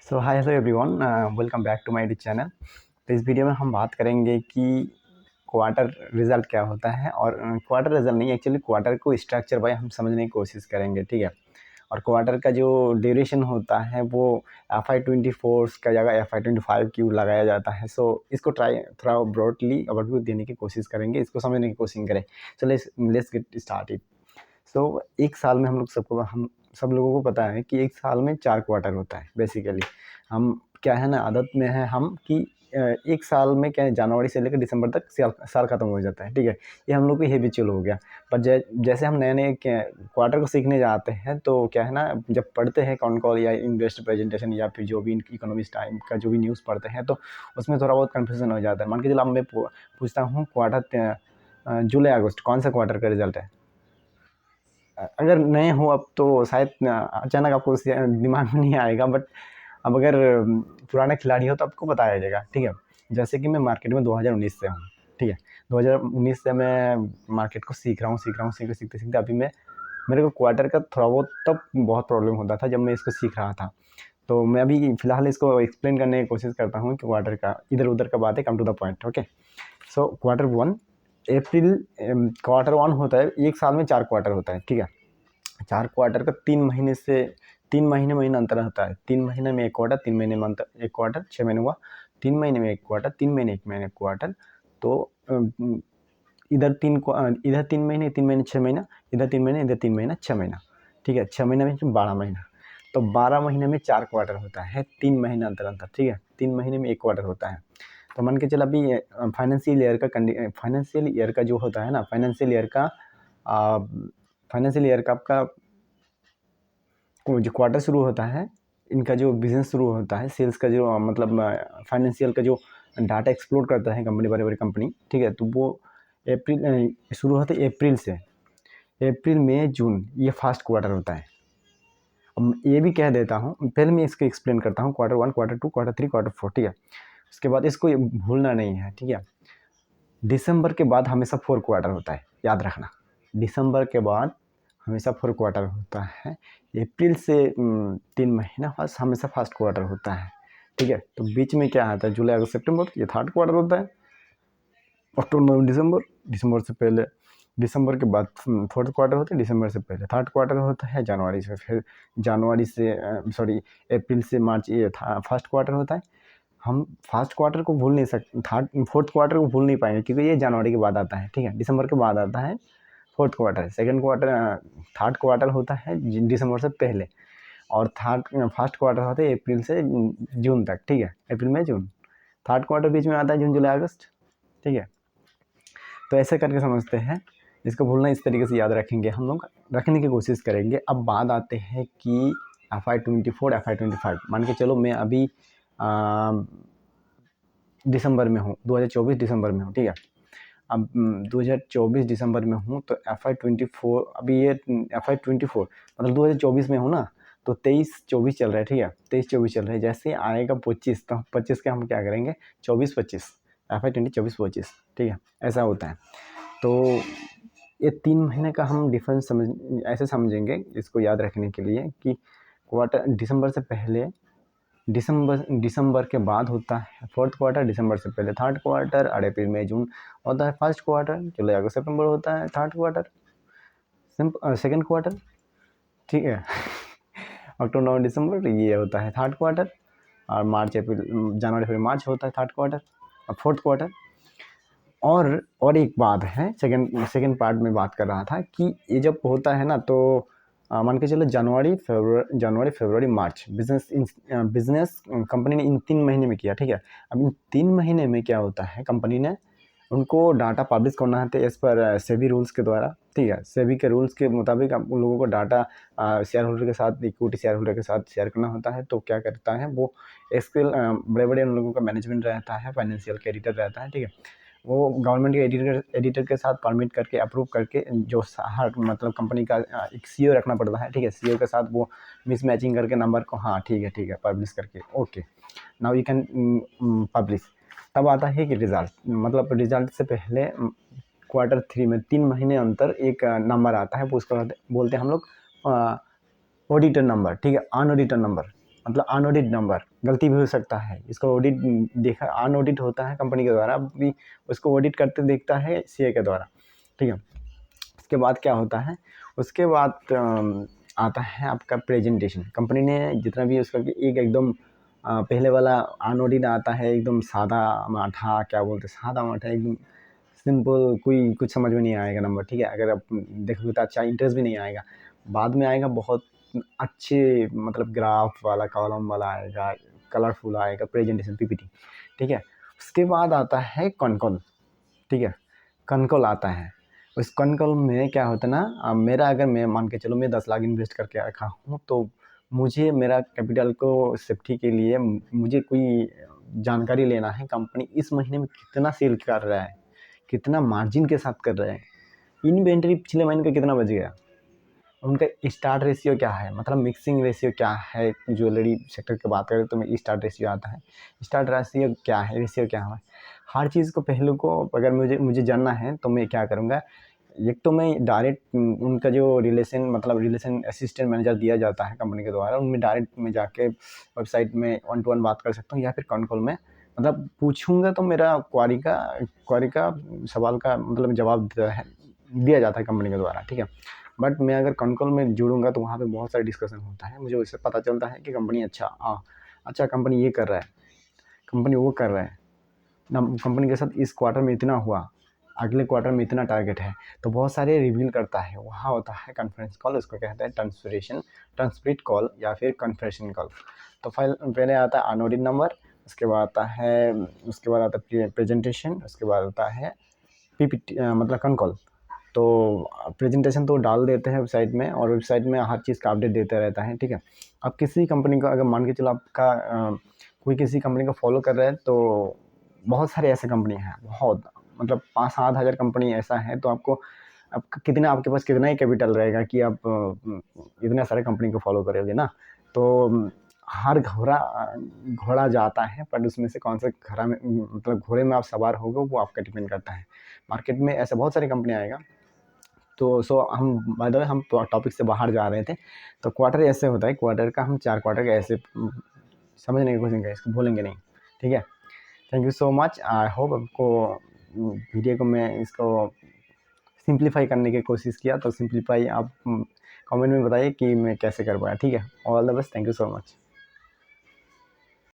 So hi hello everyone, welcome back to my channel. तो इस video में हम बात करेंगे कि क्वार्टर रिजल्ट क्या होता है। और क्वार्टर रिजल्ट नहीं, एक्चुअली क्वार्टर को स्ट्रक्चर बाय हम समझने की कोशिश करेंगे, ठीक है। और क्वार्टर का जो ड्यूरेशन होता है वो FY24 का जगह FY25 क्यों लगाया जाता है। सो इसको ट्राई थोड़ा ब्रॉडली ओवरव्यू देने की कोशिश करेंगे, इसको समझने की कोशिश करें। So let's get started. So एक साल में हम सब लोगों को पता है कि एक साल में 4 क्वार्टर होता है बेसिकली। हम क्या है ना, आदत में है हम कि एक साल में क्या है, जनवरी से लेकर दिसंबर तक साल ख़त्म हो जाता है, ठीक है। ये हम लोग को हैबिचुअल हो गया। पर जैसे हम नए नए क्वार्टर को सीखने जाते हैं तो क्या है ना, जब पढ़ते हैं कौन कॉल या इन्वेस्ट प्रेजेंटेशन या फिर जो भी इकोनॉमिक्स टाइम का जो भी न्यूज़ पढ़ते हैं तो उसमें थोड़ा बहुत कन्फ्यूजन हो जाता है। मान के चलो अब मैं पूछता हूँ क्वार्टर जुलाई अगस्त कौन सा क्वार्टर का रिजल्ट है। अगर नए हो अब तो शायद अचानक आपको दिमाग में नहीं आएगा, बट अब अगर पुराना खिलाड़ी हो तो आपको बताया जाएगा, ठीक है। जैसे कि मैं मार्केट में 2019 से हूँ, ठीक है। 2019 से मैं मार्केट को सीख रहा हूँ सीखते सीखते अभी मेरे को क्वार्टर का थोड़ा बहुत तब बहुत प्रॉब्लम होता था जब मैं इसको सीख रहा था। तो मैं अभी फ़िलहाल इसको एक्सप्लेन करने की कोशिश करता हूँ कि क्वार्टर का इधर उधर का बात है, come to the point, okay. So quarter one April, quarter one होता है, एक साल में 4 क्वार्टर होता है, ठीक है। 4 क्वार्टर का 3 महीने महीना अंतर होता है। 3 महीने में 1 क्वार्टर, 3 महीने में अंतर 1 क्वार्टर, 6 महीने हुआ। 3 महीने में 1 क्वार्टर, 3 महीने 1 महीने क्वार्टर। तो इधर 3 महीने 3 महीने 6 महीना, इधर 3 महीने इधर 3 महीना 6 महीना, ठीक है। 6 महीने में 12 महीना। तो 12 महीने में 4 क्वार्टर होता है, 3 महीने अंतर, ठीक है। 3 महीने में 1 क्वार्टर होता है। तो मान के चल अभी फाइनेंशियल ईयर का जो होता है ना, फाइनेंशियल ईयर का आपका जो क्वार्टर शुरू होता है, इनका जो बिजनेस शुरू होता है, सेल्स का जो मतलब फाइनेंशियल का जो डाटा एक्सप्लोर करता है कंपनी, बड़ी बड़ी कंपनी, ठीक है। तो वो अप्रैल शुरू होता है अप्रैल से। अप्रैल मई जून ये फर्स्ट क्वार्टर होता है। अब ये भी कह देता हूँ, पहले मैं इसको एक्सप्लेन करता हूँ, quarter one, quarter two, quarter three, quarter four, ठीक है। उसके बाद इसको भूलना नहीं है, ठीक है। दिसंबर के बाद हमेशा 4 क्वार्टर होता है, याद रखना। दिसंबर के बाद हमेशा 4 क्वार्टर होता है। अप्रैल से 3 महीना हमेशा फर्स्ट क्वार्टर होता है, ठीक है। तो बीच में क्या आता है, जुलाई अगस्त सितंबर, ये थर्ड क्वार्टर होता है। अक्टूबर नवंबर दिसंबर, दिसंबर से पहले, दिसंबर के बाद फोर्थ क्वार्टर होता है, दिसंबर से पहले थर्ड क्वार्टर होता है, जनवरी से, फिर जनवरी से अप्रैल से मार्च ये फर्स्ट क्वार्टर होता है। हम फर्स्ट क्वार्टर को भूल नहीं सकते, फोर्थ क्वार्टर को भूल नहीं पाएंगे क्योंकि ये जनवरी के बाद आता है, ठीक है। दिसंबर के बाद आता है fourth quarter. Second quarter, third quarter होता है दिसंबर से पहले। और फर्स्ट क्वार्टर होता है अप्रैल से जून तक, ठीक है। अप्रैल में जून। थर्ड क्वार्टर बीच में आता है जून जुलाई अगस्त, ठीक है। तो ऐसे करके समझते हैं, इसको भूलना इस तरीके से याद रखेंगे, हम लोग रखने की कोशिश करेंगे। अब बात आते हैं कि FY24 FY25 मान के चलो मैं अभी दिसंबर में हूँ, 2024 दिसंबर में हूँ, ठीक है। अब 2024 दिसंबर में हूँ तो FY24 अभी ये FY24 मतलब 2024 में हूँ ना, तो 23-24 चल रहा है, ठीक है। 23-24 चल रहा है, जैसे आएगा 25 तो 25 का हम क्या करेंगे, 24-25, FY20 24-25, ठीक है। ऐसा होता है। तो ये 3 महीने का हम डिफरेंस ऐसे समझेंगे इसको याद रखने के लिए कि क्वार्टर दिसंबर से पहले, दिसंबर के बाद होता है फोर्थ क्वार्टर, दिसंबर से पहले थर्ड क्वार्टर, और अप्रैल मई जून होता है फर्स्ट क्वार्टर, जुलाई अगस्त सितंबर होता है थर्ड क्वार्टर, सेकंड क्वार्टर, ठीक है। अक्टूबर नवंबर दिसंबर ये होता है थर्ड क्वार्टर, और मार्च अप्रैल जनवरी फरवरी मार्च होता है थर्ड क्वार्टर और फोर्थ क्वार्टर। और एक बात है, सेकंड पार्ट में बात कर रहा था कि ये जब होता है ना तो मान के चलो जनवरी फरवरी मार्च बिजनेस कंपनी ने इन 3 महीने में किया, ठीक है। अब इन 3 महीने में क्या होता है, कंपनी ने उनको डाटा पब्लिश करना है एज़ पर सेबी रूल्स के द्वारा, ठीक है। सेबी के रूल्स के मुताबिक आप उन लोगों को डाटा शेयर होल्डर के साथ, इक्विटी शेयर होल्डर के साथ शेयर करना होता है। तो क्या करता है वो, एक्सेल बड़े बड़े उन लोगों का मैनेजमेंट रहता है, फाइनेंशियल का एडिटर रहता है, ठीक है। वो गवर्नमेंट के एडिटर के साथ परमिट करके अप्रूव करके जो हर मतलब कंपनी का एक सीईओ रखना पड़ता है, ठीक है। सीईओ के साथ वो मिसमैचिंग करके नंबर को, हाँ ठीक है पब्लिश करके, okay now you can publish. तब आता है कि रिजल्ट, मतलब रिजल्ट से पहले क्वार्टर थ्री में 3 महीने अंतर एक नंबर आता है, उसको बोलते हैं हम लोग ऑडिटर नंबर, ठीक है। अनऑडिटेड नंबर मतलब अनऑडिट नंबर, गलती भी हो सकता है। इसको ऑडिट देखा अनऑडिट होता है कंपनी के द्वारा, भी उसको ऑडिट करते देखता है सीए के द्वारा, ठीक है। उसके बाद क्या होता है, उसके बाद आता है आपका प्रेजेंटेशन। कंपनी ने जितना भी उसका एक एकदम पहले वाला अनऑडिट आता है, एकदम सादा माठा, क्या बोलते हैं, सादा माठा एकदम सिंपल, कोई कुछ समझ में नहीं आएगा नंबर, ठीक है। अगर आप देखोगे तो अच्छा इंटरेस्ट भी नहीं आएगा। बाद में आएगा बहुत अच्छे, मतलब ग्राफ वाला, कॉलम वाला आएगा, कलरफुल आएगा प्रेजेंटेशन, पीपीटी, ठीक है। उसके बाद आता है कॉन्कॉल, ठीक है। कॉन्कॉल आता है। उस कॉन्कॉल में क्या होता है ना, मेरा अगर मैं मान के चलो मैं 10 लाख इन्वेस्ट करके रखा हूँ, तो मुझे मेरा कैपिटल को सेफ्टी के लिए मुझे कोई जानकारी लेना है, कंपनी इस महीने में कितना सेल कर रहा है, कितना मार्जिन के साथ कर रहा है, इन्वेंटरी पिछले महीने का कितना बच गया, उनका स्टार्ट रेशियो क्या है, मतलब मिक्सिंग रेशियो क्या है। ज्वेलरी सेक्टर की बात करें तो मैं स्टार्ट रेशियो आता है, स्टार्ट रेशियो क्या है। हर चीज़ को पहलू को अगर मुझे जानना है तो मैं क्या करूँगा, एक तो मैं डायरेक्ट उनका जो रिलेशन असिस्टेंट मैनेजर दिया जाता है कंपनी के द्वारा, उनमें डायरेक्ट में जाके वेबसाइट में 1 to 1 बात कर सकता हूँ, या फिर कॉन कॉल में मतलब पूछूंगा तो मेरा क्वारी का सवाल का मतलब जवाब दिया जाता है कंपनी के द्वारा, ठीक है। बट मैं अगर कॉन कॉल में जुड़ूंगा तो वहाँ पे बहुत सारे डिस्कशन होता है, मुझे उससे पता चलता है कि कंपनी अच्छा कंपनी ये कर रहा है, कंपनी वो कर रहा है ना, कंपनी के साथ इस क्वार्टर में इतना हुआ, अगले क्वार्टर में इतना टारगेट है, तो बहुत सारे रिवील करता है। वहाँ होता है कॉन्फ्रेंस कॉल, उसको कहते हैं ट्रांसक्रिप्ट कॉल या फिर कॉन्फ्रेंसिंग कॉल। तो पहले आता है अनऑडिट नंबर, उसके बाद आता है प्रेजेंटेशन, उसके बाद आता है पीपीटी मतलब कॉन कॉल। तो प्रेजेंटेशन तो डाल देते हैं वेबसाइट में, और वेबसाइट में हर चीज़ का अपडेट देते रहता है, ठीक है। अब किसी कंपनी का अगर मान के चलो आपका कोई किसी कंपनी को फॉलो कर रहा है, तो बहुत सारे ऐसे कंपनी हैं, बहुत मतलब 5-7 हज़ार कंपनी ऐसा है, तो आपको आपके पास कितना ही कैपिटल रहेगा कि आप इतने सारे कंपनी को फॉलो करोगे ना। तो हर घोड़ा जाता है, पर उसमें से कौन सा घोड़ा में मतलब घोड़े में आप सवार होगे वो आपका डिपेंड करता है। मार्केट में ऐसे बहुत सारी कंपनी आएगा। तो हम बाय द वे हम टॉपिक से बाहर जा रहे थे। तो क्वार्टर ऐसे होता है, क्वार्टर का हम 4 क्वार्टर का ऐसे समझने की कोशिश करें, इसको भूलेंगे नहीं, ठीक है। Thank you so much. I hope आपको वीडियो को मैं इसको सिंप्लीफाई करने की कोशिश किया, तो सिंप्लीफाई आप कमेंट में बताइए कि मैं कैसे कर पाया, ठीक है। All the best, thank you so much.